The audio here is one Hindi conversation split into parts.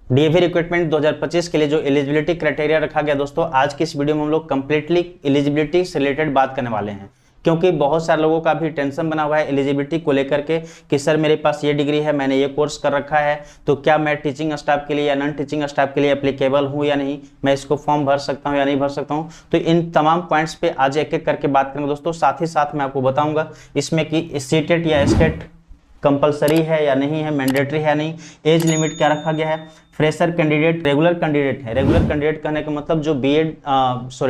डीएवी रिक्रूटमेंट 2025 के लिए जो एलिजिबिलिटी क्राइटेरिया रखा गया दोस्तों, आज की इस वीडियो में हम लोग कंप्लीटली एलिजिबिलिटी से रिलेटेड बात करने वाले हैं। क्योंकि बहुत सारे लोगों का भी टेंशन बना हुआ है एलिजिबिलिटी को लेकर के कि सर मेरे पास ये डिग्री है, मैंने ये कोर्स कर रखा है, तो क्या मैं टीचिंग स्टाफ के लिए या नॉन टीचिंग स्टाफ के लिए एप्लीकेबल हूँ या नहीं, मैं इसको फॉर्म भर सकता हूँ या नहीं भर सकता हूँ। तो इन तमाम पॉइंट्स पे आज एक एक करके बात करेंगे दोस्तों। साथ ही साथ मैं आपको बताऊंगा इसमें कि सीटेट या स्टेट कंपलसरी है या नहीं है, मैंडेटरी है नहीं, एज लिमिट क्या रखा गया है, फ्रेशर कैंडिडेट, रेगुलर कैंडिडेट है। रेगुलर कैंडिडेट कहने का मतलब जो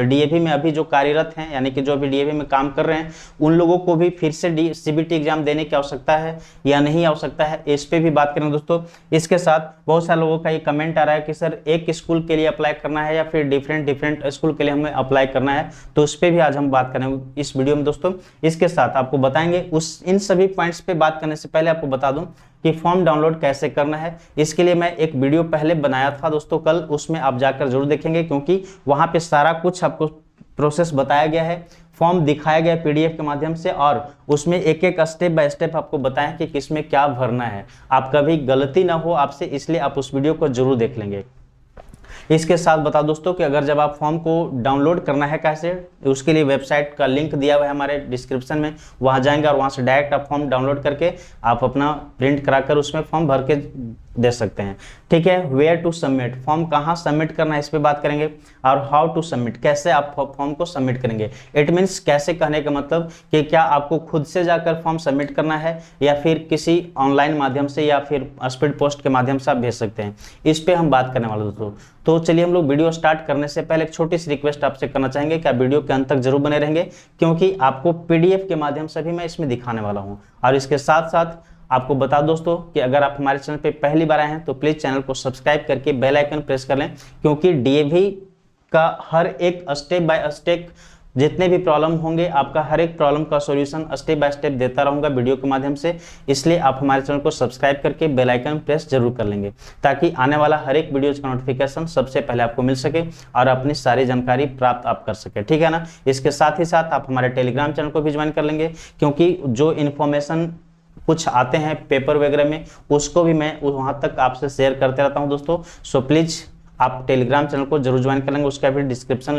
डीएवी में अभी जो कार्यरत हैं, यानी कि जो अभी डीएवी में काम कर रहे हैं, उन लोगों को भी फिर से सीबीटी एग्जाम देने की आवश्यकता है या नहीं आवश्यकता है, इस पे भी बात करेंगे दोस्तों। इसके साथ बहुत सारे लोगों का ये कमेंट आ रहा है कि सर एक स्कूल के लिए अप्लाई करना है या फिर डिफरेंट स्कूल के लिए हमें अप्लाई करना है, तो उस पर भी आज हम बात करेंगे इस वीडियो में दोस्तों। इसके साथ आपको बताएंगे इन सभी पॉइंट्स पे बात करने से पहले आपको बता दूं कि फॉर्म डाउनलोड कैसे करना है। इसके लिए मैं एक वीडियो पहले बनाया था दोस्तों कल, उसमें आप जाकर जरूर देखेंगे, क्योंकि वहां पे सारा कुछ आपको प्रोसेस बताया गया है, फॉर्म दिखाया गया पीडीएफ के माध्यम से, और उसमें एक एक स्टेप बाय स्टेप आपको बताएं कि किसमें क्या भरना है। आप कभी गलती ना हो आपसे, इसलिए आप उस वीडियो को जरूर देख लेंगे। इसके साथ बता दोस्तों कि अगर जब आप फॉर्म को डाउनलोड करना है कैसे, उसके लिए वेबसाइट का लिंक दिया हुआ है हमारे डिस्क्रिप्शन में, वहां जाएंगे और वहां से डायरेक्ट आप फॉर्म डाउनलोड करके आप अपना प्रिंट कराकर उसमें फॉर्म भर के दे सकते हैं। ठीक है, वेयर टू सबमिट, फॉर्म कहाँ सबमिट करना है इस पे बात करेंगे, और हाउ टू सबमिट, कैसे आप फॉर्म को सबमिट करेंगे। इट मीन्स कैसे कहने का मतलब कि क्या आपको खुद से जाकर फॉर्म सबमिट करना है या फिर किसी ऑनलाइन माध्यम से या फिर स्पीड पोस्ट के माध्यम से आप भेज सकते हैं, इस पे हम बात करने वाले दोस्तों। तो चलिए हम लोग वीडियो स्टार्ट करने से पहले एक छोटी सी रिक्वेस्ट आपसे करना चाहेंगे कि आप वीडियो के अंत तक जरूर बने रहेंगे, क्योंकि आपको पीडीएफ के माध्यम से भी मैं इसमें दिखाने वाला हूं। और इसके साथ साथ आपको बता दोस्तों कि अगर आप हमारे चैनल पे पहली बार आए हैं तो प्लीज चैनल को सब्सक्राइब करके बेल आइकन प्रेस कर लें, क्योंकि डीएवी का हर एक स्टेप बाय स्टेप जितने भी प्रॉब्लम होंगे, आपका हर एक प्रॉब्लम का सॉल्यूशन स्टेप बाय स्टेप देता रहूंगा वीडियो के माध्यम से। इसलिए आप हमारे चैनल को सब्सक्राइब करके बेल आइकन प्रेस जरूर कर लेंगे, ताकि आने वाला हर एक वीडियोज का नोटिफिकेशन सबसे पहले आपको मिल सके और अपनी सारी जानकारी प्राप्त आप कर सके। ठीक है ना। इसके साथ ही साथ आप हमारे टेलीग्राम चैनल को भी ज्वाइन कर लेंगे, क्योंकि जो इन्फॉर्मेशन कुछ आते हैं पेपर वगैरह में, उसको भी मैं वहां तक आपसे शेयर करते रहता हूं दोस्तों। सो प्लीज आप टेलीग्राम चैनल को जरूर ज्वाइन कर लेंगे, उसका भी डिस्क्रिप्शन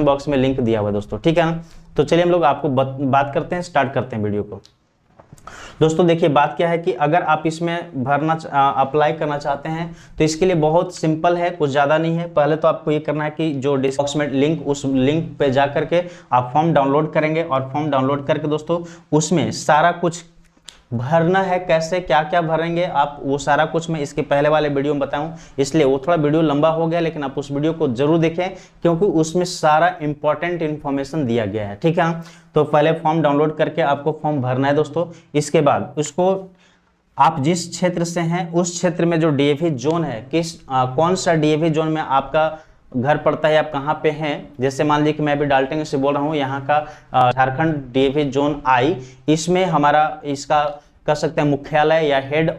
बॉक्स में लिंक दिया हुआ है दोस्तों। ठीक है ना। तो चलिए हम लोग आपको बात करते हैं, स्टार्ट करते हैं वीडियो को। दोस्तों देखिए बात क्या है कि अगर आप इसमें अप्लाई करना चाहते हैं तो इसके लिए बहुत सिंपल है, कुछ ज़्यादा नहीं है। पहले तो आपको ये करना है कि जो डिस्क्रिप्शन में लिंक, उस लिंक पे जा करके आप फॉर्म डाउनलोड करेंगे, और फॉर्म डाउनलोड करके दोस्तों उसमें सारा कुछ भरना है, कैसे क्या क्या भरेंगे आप, वो सारा कुछ मैं इसके पहले वाले वीडियो में बताऊं, इसलिए वो थोड़ा वीडियो लंबा हो गया, लेकिन आप उस वीडियो को जरूर देखें, क्योंकि उसमें सारा इंपॉर्टेंट इन्फॉर्मेशन दिया गया है। ठीक है। तो पहले फॉर्म डाउनलोड करके आपको फॉर्म भरना है दोस्तों। इसके बाद उसको आप जिस क्षेत्र से हैं उस क्षेत्र में जो डीएवी जोन है, कौन सा डीएवी जोन में आपका घर पड़ता है, आप कहाँ पे हैं। जैसे मान लीजिए कि मैं अभी डाल्टनगंज से बोल रहा हूँ, यहाँ का झारखंड डीएवी जोन आई, इसमें हमारा इसका कह सकते हैं मुख्यालय या हेड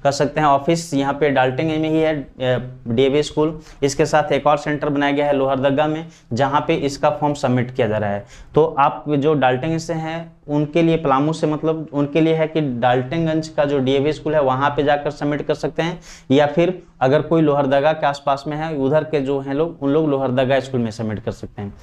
कह सकते हैं ऑफिस यहाँ पे डाल्टनगंज में ही है डीएवी स्कूल। इसके साथ एक और सेंटर बनाया गया है लोहरदगा में, जहाँ पे इसका फॉर्म सबमिट किया जा रहा है। तो आप जो डाल्टनगंज से हैं उनके लिए, पलामू से मतलब उनके लिए है कि डाल्टनगंज का जो डीएवी स्कूल है वहाँ पे जाकर सबमिट कर सकते हैं, या फिर अगर कोई लोहरदगा के आसपास में है, उधर के जो हैं लोग, उन लोग लोहरदगा स्कूल में सबमिट कर सकते हैं।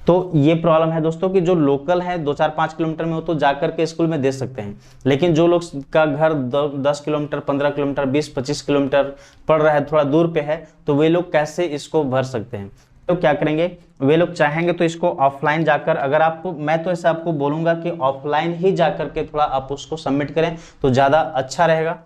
तो ये प्रॉब्लम है दोस्तों कि जो लोकल है 2-4-5 किलोमीटर में हो तो जाकर के स्कूल में दे सकते हैं, लेकिन जो लोग का घर 10 किलोमीटर, 15 किलोमीटर, 20-25 किलोमीटर पड़ रहा है, थोड़ा दूर पे है, तो वे लोग कैसे इसको भर सकते हैं। तो क्या करेंगे, वे लोग चाहेंगे तो इसको ऑफलाइन जाकर, अगर आपको, मैं तो ऐसा आपको बोलूंगा कि ऑफलाइन ही जाकर के थोड़ा आप उसको सबमिट करें तो ज़्यादा अच्छा रहेगा।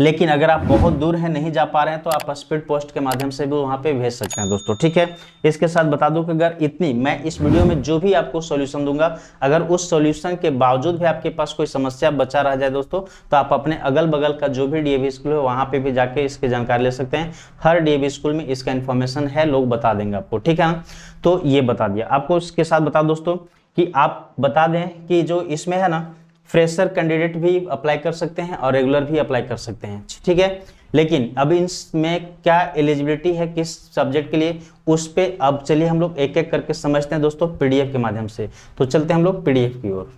लेकिन अगर आप बहुत दूर हैं, नहीं जा पा रहे हैं, तो आप स्पीड पोस्ट के माध्यम से भी वहां पे भेज सकते हैं दोस्तों। ठीक है। इसके साथ बता दूं कि अगर मैं इस वीडियो में जो भी आपको सॉल्यूशन दूंगा, अगर उस सॉल्यूशन के बावजूद भी आपके पास कोई समस्या बचा रह जाए दोस्तों, तो आप अपने अगल बगल का जो भी डीएवी स्कूल है वहां पे भी जाके इसकी जानकारी ले सकते हैं। हर डीएवी स्कूल में इसका इन्फॉर्मेशन है, लोग बता देंगे आपको। ठीक है ना। तो ये बता दिया आपको। इसके साथ बता दोस्तों कि आप बता दें कि जो इसमें है ना, फ्रेशर कैंडिडेट भी अप्लाई कर सकते हैं और रेगुलर भी अप्लाई कर सकते हैं। ठीक है। लेकिन अब इसमें क्या एलिजिबिलिटी है किस सब्जेक्ट के लिए, उस पे अब चलिए हम लोग एक एक करके समझते हैं दोस्तों पीडीएफ के माध्यम से। तो चलते हैं हम लोग पीडीएफ की ओर।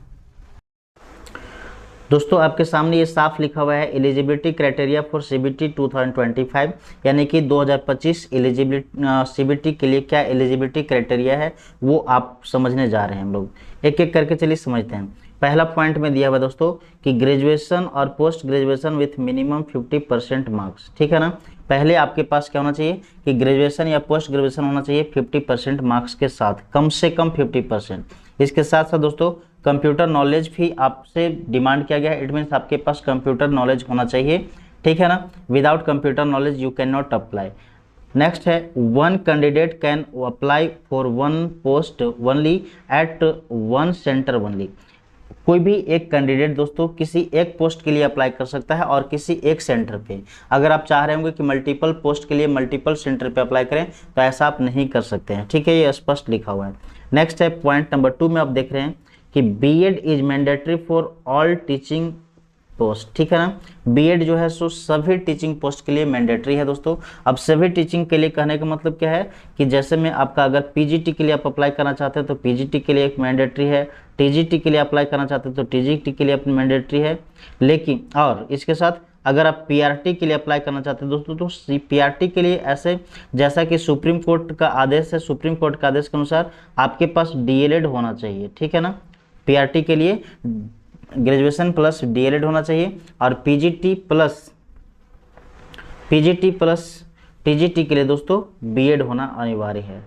दोस्तों आपके सामने ये साफ लिखा हुआ है एलिजिबिलिटी क्राइटेरिया फॉर सीबीटी 2025, यानी कि 2025 एलिजिबिलिटी सीबीटी के लिए क्या एलिजिबिलिटी क्राइटेरिया है वो आप समझने जा रहे हैं। हम लोग एक एक करके चलिए समझते हैं। पहला पॉइंट में दिया हुआ दोस्तों कि ग्रेजुएशन और post graduation with minimum 50% marks, ठीक है ना। पहले आपके पास क्या होना चाहिए कि ग्रेजुएशन या पोस्ट ग्रेजुएशन होना चाहिए 50% मार्क्स के साथ, कम से कम 50%। इसके साथ साथ दोस्तों कंप्यूटर नॉलेज भी आपसे डिमांड किया गया है। इट मीन्स आपके पास कंप्यूटर नॉलेज होना चाहिए, ठीक है ना। Without computer knowledge you can not apply. Next है one candidate can apply for one post only at one centre only. कोई भी एक कैंडिडेट दोस्तों किसी एक पोस्ट के लिए अप्लाई कर सकता है और किसी एक सेंटर पे। अगर आप चाह रहे होंगे कि मल्टीपल पोस्ट के लिए मल्टीपल सेंटर पे अप्लाई करें तो ऐसा आप नहीं कर सकते हैं, ठीक है, ये स्पष्ट लिखा हुआ है। नेक्स्ट है पॉइंट नंबर 2 में आप देख रहे हैं कि BEd is mandatory for all teaching post, ठीक है ना। बीएड जो है सो सभी टीचिंग पोस्ट के लिए मैंडेटरी है दोस्तों। अब सभी टीचिंग के लिए कहने का मतलब क्या है कि जैसे में आपका अगर पीजीटी के लिए आप अप्लाई करना चाहते हैं तो पीजीटी के लिए एक मैंडेटरी है, टीजीटी के लिए अप्लाई करना चाहते हैं तो टीजीटी के लिए अपनी मैंडेटरी है। लेकिन और इसके साथ अगर आप पीआरटी के लिए अप्लाई करना चाहते हैं दोस्तों तो पीआरटी के लिए ऐसे जैसा कि सुप्रीम कोर्ट का आदेश है, सुप्रीम कोर्ट के आदेश के अनुसार आपके पास डीएलएड होना चाहिए, ठीक है ना। पीआरटी के लिए ग्रेजुएशन प्लस डीएलएड होना चाहिए और पीजीटी प्लस टीजीटी के लिए दोस्तों बीएड होना अनिवार्य है,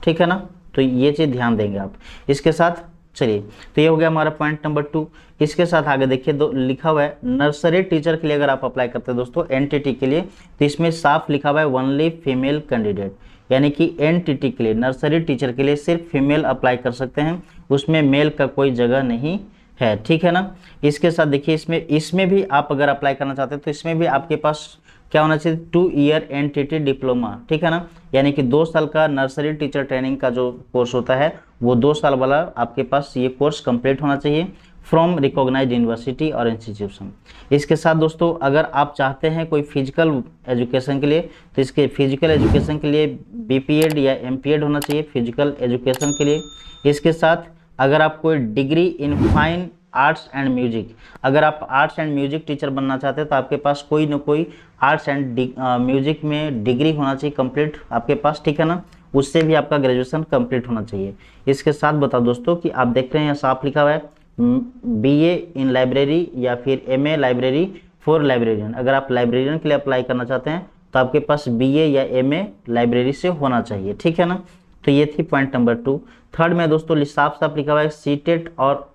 ठीक है ना। तो ये चीज़ ध्यान देंगे आप। इसके साथ चलिए तो ये हो गया हमारा पॉइंट नंबर 2। इसके साथ आगे देखिए लिखा हुआ है नर्सरी टीचर के लिए अगर आप अप्लाई करते हैं दोस्तों एनटीटी के लिए तो इसमें साफ लिखा हुआ है ओनली फीमेल कैंडिडेट, यानी कि एनटीटी के लिए नर्सरी टीचर के लिए सिर्फ फीमेल अप्लाई कर सकते हैं, उसमें मेल का कोई जगह नहीं है, ठीक है ना। इसके साथ देखिए इसमें भी आप अगर अप्लाई करना चाहते हैं तो इसमें भी आपके पास क्या होना चाहिए 2 ईयर एनटीटी डिप्लोमा, ठीक है ना। यानी कि 2 साल का नर्सरी टीचर ट्रेनिंग का जो कोर्स होता है वो 2 साल वाला आपके पास ये कोर्स कंप्लीट होना चाहिए फ्रॉम रिकॉग्नाइज्ड यूनिवर्सिटी और इंस्टीट्यूशन। इसके साथ दोस्तों अगर आप चाहते हैं कोई फिजिकल एजुकेशन के लिए तो इसके फिजिकल एजुकेशन के लिए बीपीएड या एमपीएड होना चाहिए फिजिकल एजुकेशन के लिए। इसके साथ अगर आप कोई degree in fine arts and music, अगर आप आर्ट्स एंड म्यूजिक टीचर बनना चाहते हैं तो आपके पास कोई ना कोई आर्ट्स एंड म्यूजिक में डिग्री होना चाहिए कंप्लीट आपके पास, ठीक है ना। उससे भी आपका ग्रेजुएशन कंप्लीट होना चाहिए। इसके साथ बताओ दोस्तों कि आप देख रहे हैं यहाँ साफ लिखा हुआ है बीए इन लाइब्रेरी या फिर एमए लाइब्रेरी फॉर लाइब्रेरियन। अगर आप लाइब्रेरियन के लिए अप्लाई करना चाहते हैं तो आपके पास बीए या एमए लाइब्रेरी से होना चाहिए, ठीक है ना। तो ये थी पॉइंट नंबर 2। थर्ड में दोस्तों साफ साफ लिखा हुआ है सीटेट और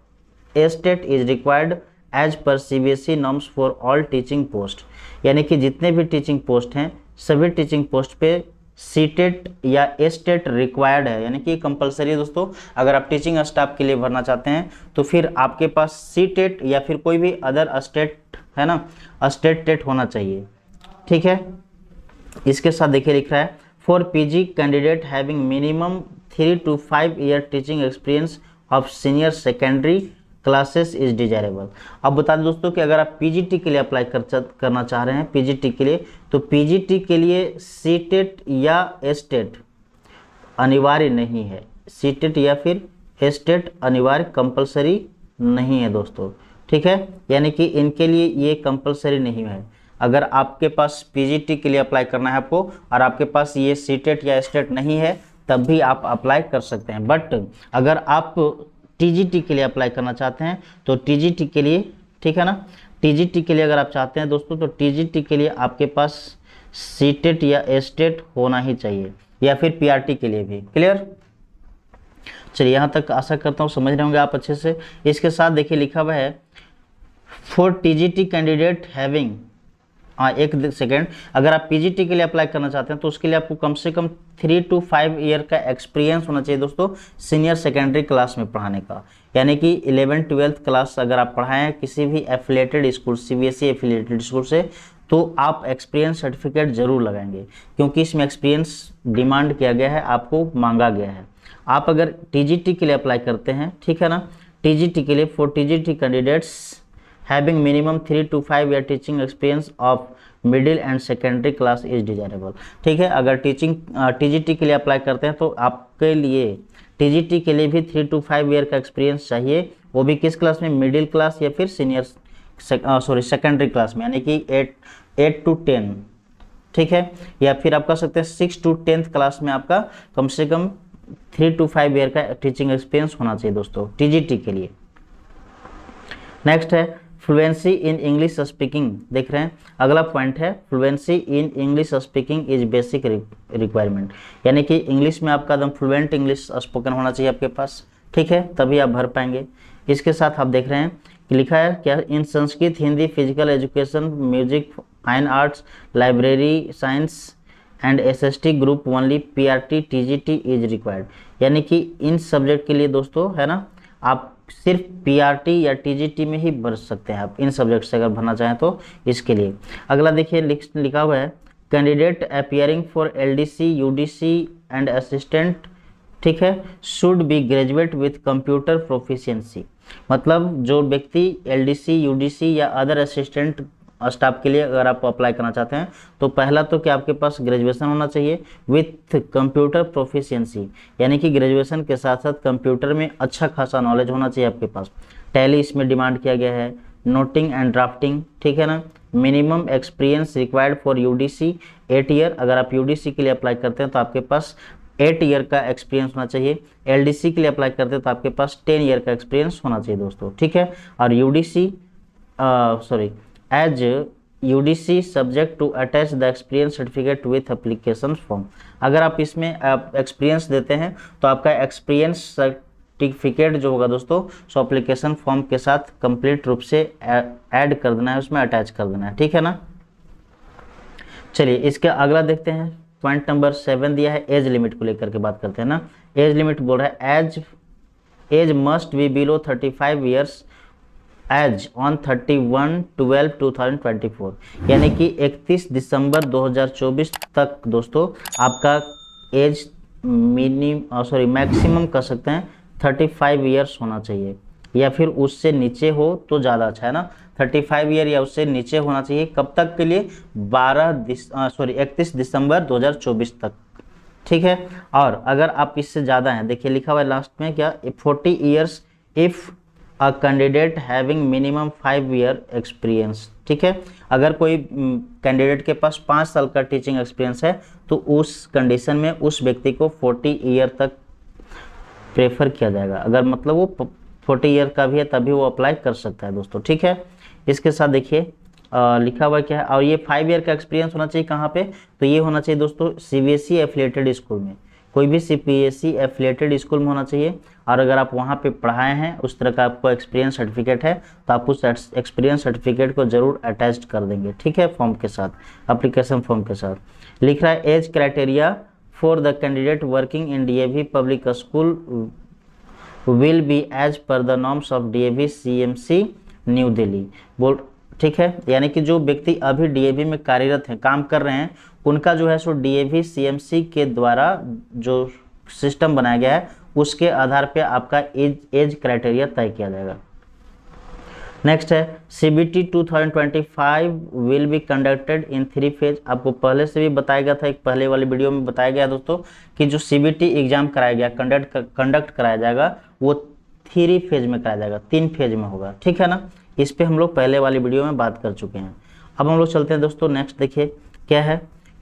STET is required as per CBSE norms for all teaching post, यानी कि जितने भी टीचिंग पोस्ट हैं सभी टीचिंग पोस्ट पे सीटेट या एस्टेट रिक्वायर्ड है, यानी कि कंपलसरी है दोस्तों। अगर आप टीचिंग स्टाफ के लिए भरना चाहते हैं तो फिर आपके पास सीटेट या फिर कोई भी अदर स्टेट है ना स्टेट टेट होना चाहिए, ठीक है। इसके साथ देखिए लिख रहा है for PG candidate having minimum 3 to 5 year teaching experience of senior secondary classes is desirable. अब बता दें दोस्तों कि अगर आप पीजीटी के लिए अप्लाई करना चाह रहे हैं पीजीटी के लिए तो पीजीटी के लिए सीटेट या एस्टेट अनिवार्य नहीं है, सीटेट या फिर एस्टेट अनिवार्य कंपलसरी नहीं है दोस्तों, ठीक है। यानी कि इनके लिए ये कंपलसरी नहीं है। अगर आपके पास पीजीटी के लिए अप्लाई करना है आपको और आपके पास ये सीटेट या एस्टेट नहीं है तब भी आप अप्लाई कर सकते हैं। बट अगर आप टीजीटी के लिए अप्लाई करना चाहते हैं तो टीजीटी के लिए, ठीक है ना, टीजीटी के लिए अगर आप चाहते हैं दोस्तों तो टीजीटी के लिए आपके पास सीटेट या एस्टेट होना ही चाहिए या फिर पीआरटी के लिए भी। क्लियर? चलिए यहाँ तक आशा करता हूँ समझ रहे होंगे आप अच्छे से। इसके साथ देखिए लिखा हुआ है फॉर टीजीटी कैंडिडेट हैविंग, एक सेकेंड, अगर आप पीजीटी के लिए अप्लाई करना चाहते हैं तो उसके लिए आपको कम से कम 3 to 5 ईयर का एक्सपीरियंस होना चाहिए दोस्तों सीनियर सेकेंडरी क्लास में पढ़ाने का। यानी कि 11th-12th क्लास अगर आप पढ़ाएं किसी भी affiliated school CBSE affiliated school से तो आप एक्सपीरियंस सर्टिफिकेट जरूर लगाएंगे, क्योंकि इसमें एक्सपीरियंस डिमांड किया गया है, आपको मांगा गया है। आप अगर टीजीटी के लिए अप्लाई करते हैं, ठीक है ना, टीजीटी के लिए for TGT candidates having minimum 3 to 5 year teaching experience of middle and secondary class is desirable। ठीक है, अगर टीजीटी के लिए अप्लाई करते हैं तो आपके लिए टीजीटी के लिए भी 3 to 5 ईयर का एक्सपीरियंस चाहिए, वो भी किस क्लास में, मिडिल क्लास या फिर सीनियर सेकेंडरी क्लास में, यानी कि 8 to 10, ठीक है। या फिर आप कह सकते हैं 6 to 10th क्लास में आपका कम से कम 3 to 5 ईयर का टीचिंग एक्सपीरियंस होना चाहिए दोस्तों, टीजीटी के लिए। नेक्स्ट है फ्लुएंसी इन इंग्लिश स्पीकिंग। देख रहे हैं अगला पॉइंट है fluency in English speaking is basic requirement, यानी कि इंग्लिश में आपका एकदम फ्लुएंट इंग्लिश स्पोकन होना चाहिए आपके पास, ठीक है, तभी आप भर पाएंगे। इसके साथ आप देख रहे हैं कि लिखा है क्या, in Sanskrit, Hindi, physical education, music, fine arts, library science and SST group only PRT TGT is required, यानी कि इन सब्जेक्ट के लिए दोस्तों है ना, आप सिर्फ पीआरटी या टीजीटी में ही भर सकते हैं आप इन सब्जेक्ट से अगर भरना चाहें तो इसके लिए। अगला देखिए लिखा हुआ है candidate appearing for LDC, UDC and assistant, ठीक है, should be graduate with computer proficiency, मतलब जो व्यक्ति एलडीसी, यूडीसी या अदर असिस्टेंट स्टाफ के लिए अगर आप अप्लाई करना चाहते हैं तो पहला तो कि आपके पास ग्रेजुएशन होना चाहिए विथ कंप्यूटर प्रोफिशिएंसी, यानी कि ग्रेजुएशन के साथ साथ कंप्यूटर में अच्छा खासा नॉलेज होना चाहिए आपके पास। टैली इसमें डिमांड किया गया है, नोटिंग एंड ड्राफ्टिंग, ठीक है ना। Minimum experience required for UDC 8 year, अगर आप यूडीसी के लिए अप्लाई करते हैं तो आपके पास 8 ईयर का एक्सपीरियंस होना चाहिए। एलडीसी के लिए अप्लाई करते हैं तो आपके पास 10 ईयर का एक्सपीरियंस होना चाहिए दोस्तों, ठीक है। और UDC as UDC subject to attach the experience certificate with application form, अगर आप इसमें एक्सपीरियंस देते हैं तो आपका एक्सपीरियंस सर्टिफिकेट जो होगा दोस्तों सो एप्लीकेशन फॉर्म के साथ कंप्लीट रूप से ऐड कर देना है, उसमें अटैच कर देना है, ठीक है ना। चलिए इसके अगला देखते हैं, पॉइंट नंबर 7 दिया है, एज लिमिट को लेकर के बात करते हैं ना। एज लिमिट बोल रहा है age must be below 35 years age on 31/12/2024, यानी कि 31 दिसंबर 2024 तक दोस्तों आपका एज मैक्सिमम कर सकते हैं 35 ईयर्स होना चाहिए, या फिर उससे नीचे हो तो ज़्यादा अच्छा है ना। 35 ईयर या उससे नीचे होना चाहिए, कब तक के लिए, 31 दिसंबर 2024 तक, ठीक है। और अगर आप इससे ज़्यादा हैं, देखिए लिखा हुआ है लास्ट में क्या, 40 years if a candidate having minimum 5 year experience, ठीक है। अगर कोई कैंडिडेट के पास 5 साल का टीचिंग एक्सपीरियंस है तो उस कंडीशन में उस व्यक्ति को 40 ईयर तक प्रेफर किया जाएगा, अगर मतलब वो 40 ईयर का भी है तभी वो अप्लाई कर सकता है दोस्तों, ठीक है। इसके साथ देखिए लिखा हुआ क्या है, और ये 5 ईयर का एक्सपीरियंस होना चाहिए कहाँ पे, तो ये होना चाहिए दोस्तों सीबीएसई एफिलिएटेड स्कूल में, कोई भी सीबीएसई एफिलिएटेड स्कूल में होना चाहिए। और अगर आप वहाँ पे पढ़ाए हैं, उस तरह का आपको एक्सपीरियंस सर्टिफिकेट है तो आप उस एक्सपीरियंस सर्टिफिकेट को जरूर अटैच कर देंगे, ठीक है, फॉर्म के साथ, एप्लीकेशन फॉर्म के साथ। लिख रहा है age criteria for the candidate working in DAV public school will be as per the norms of DAV CMC New Delhi, बोल, ठीक है। यानी कि जो व्यक्ति अभी डीएवी में कार्यरत हैं, काम कर रहे हैं, उनका जो है सो डीएवी सीएमसी के द्वारा जो सिस्टम बनाया गया है उसके आधार पे आपका एज क्राइटेरिया तय किया जाएगा। नेक्स्ट है CBT 2025 will be conducted in 3 phase, आपको पहले से भी बताया गया था, एक पहले वाली वीडियो में बताया गया दोस्तों कि जो सीबीटी एग्जाम कराया गया, कंडक्ट कराया जाएगा, वो 3 फेज में कराया जाएगा, 3 फेज में होगा, ठीक है ना। इस पे हम लोग पहले वाली वीडियो में बात कर चुके हैं। अब हम लोग चलते हैं दोस्तों नेक्स्ट, देखिए क्या है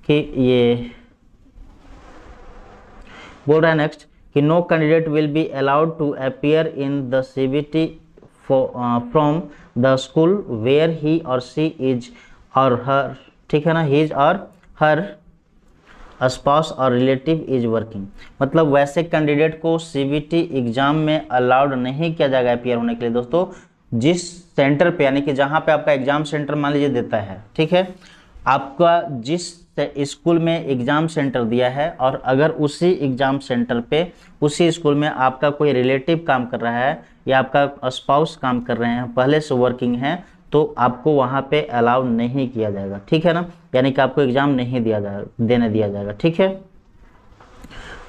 कि ये बोल रहा है नेक्स्ट कि no candidate will be allowed to appear in the CBT from the school where he or she is और हर, ठीक है ना, हिज और हर स्पाउस और रिलेटिव इज वर्किंग, मतलब वैसे कैंडिडेट को सीबीटी एग्जाम में अलाउड नहीं किया जाएगा अपीयर होने के लिए दोस्तों जिस सेंटर पे, यानी कि जहाँ पे आपका एग्जाम सेंटर मान लीजिए देता है, ठीक है, आपका जिस स्कूल में एग्जाम सेंटर दिया है और अगर उसी एग्जाम सेंटर पे उसी स्कूल में आपका कोई रिलेटिव काम कर रहा है या आपका स्पाउस काम कर रहे हैं, पहले से वर्किंग हैं, तो आपको वहाँ पे अलाउ नहीं किया जाएगा, ठीक है ना, यानी कि आपको एग्जाम नहीं देने दिया जाएगा, ठीक है।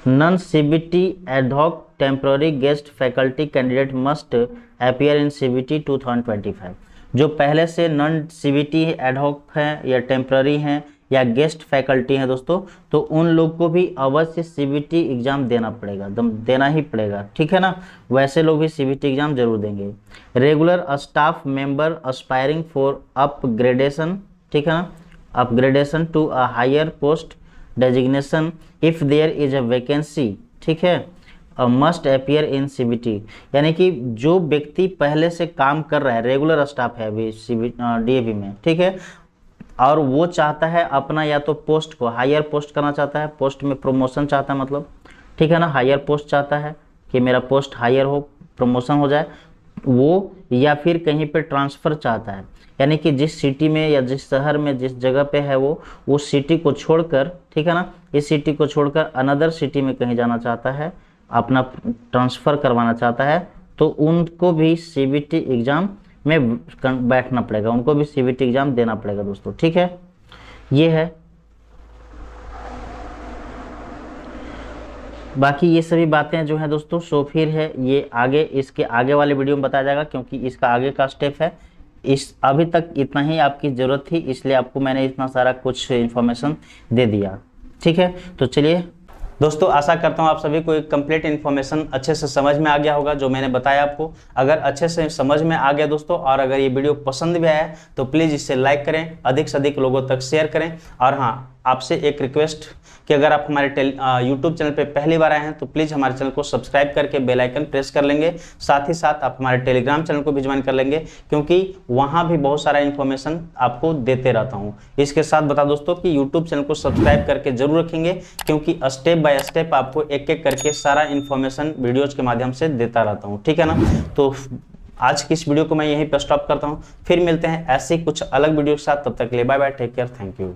Non CBT ad hoc temporary guest faculty candidate must appear in CBT 2025, जो पहले से नॉन सीबीटी एडहॉक हैं या टेम्पररी हैं या गेस्ट फैकल्टी हैं दोस्तों, तो उन लोग को भी अवश्य सीबीटी एग्जाम देना पड़ेगा, देना ही पड़ेगा, ठीक है ना। वैसे लोग भी सीबीटी एग्जाम जरूर देंगे। Regular staff member aspiring for upgradation, ठीक है ना, upgradation to a higher post designation if there is a vacancy, ठीक है, मस्ट अपीयर इन सीबीटी। यानी कि जो व्यक्ति पहले से काम कर रहा है, रेगुलर स्टाफ है अभी डीएवी में, ठीक है, और वो चाहता है अपना या तो पोस्ट को हायर पोस्ट करना चाहता है, पोस्ट में प्रमोशन चाहता है मतलब, ठीक है ना, हायर पोस्ट चाहता है कि मेरा पोस्ट हायर हो, प्रमोशन हो जाए वो, या फिर कहीं पे ट्रांसफ़र चाहता है, यानी कि जिस सिटी में या जिस शहर में जिस जगह पे है वो उस सिटी को छोड़कर, ठीक है ना, इस सिटी को छोड़कर अनदर सिटी में कहीं जाना चाहता है, अपना ट्रांसफ़र करवाना चाहता है, तो उनको भी सीबीटी एग्ज़ाम में बैठना पड़ेगा, उनको भी सीबीटी एग्ज़ाम देना पड़ेगा दोस्तों, ठीक है। ये है, बाकी ये सभी बातें जो हैं दोस्तों सो फिर है ये आगे, इसके आगे वाले वीडियो में बताया जाएगा, क्योंकि इसका आगे का स्टेप है। इस अभी तक इतना ही आपकी ज़रूरत थी, इसलिए आपको मैंने इतना सारा कुछ इन्फॉर्मेशन दे दिया, ठीक है। तो चलिए दोस्तों, आशा करता हूँ आप सभी को एक कंप्लीट इन्फॉर्मेशन अच्छे से समझ में आ गया होगा जो मैंने बताया आपको। अगर अच्छे से समझ में आ गया दोस्तों, और अगर ये वीडियो पसंद भी आया तो प्लीज़ इसे लाइक करें, अधिक से अधिक लोगों तक शेयर करें। और हाँ, आपसे एक रिक्वेस्ट कि अगर आप हमारे यूट्यूब चैनल पे पहली बार आए हैं तो प्लीज़ हमारे चैनल को सब्सक्राइब करके बेल आइकन प्रेस कर लेंगे। साथ ही साथ आप हमारे टेलीग्राम चैनल को भी ज्वाइन कर लेंगे, क्योंकि वहाँ भी बहुत सारा इन्फॉर्मेशन आपको देते रहता हूँ। इसके साथ बता दोस्तों कि यूट्यूब चैनल को सब्सक्राइब करके जरूर रखेंगे, क्योंकि स्टेप बाय स्टेप आपको एक एक करके सारा इन्फॉर्मेशन वीडियोज़ के माध्यम से देता रहता हूँ, ठीक है ना। तो आज की इस वीडियो को मैं यहीं पर स्टॉप करता हूँ, फिर मिलते हैं ऐसे कुछ अलग वीडियो के साथ। तब तक के लिए bye bye, take care, thank you.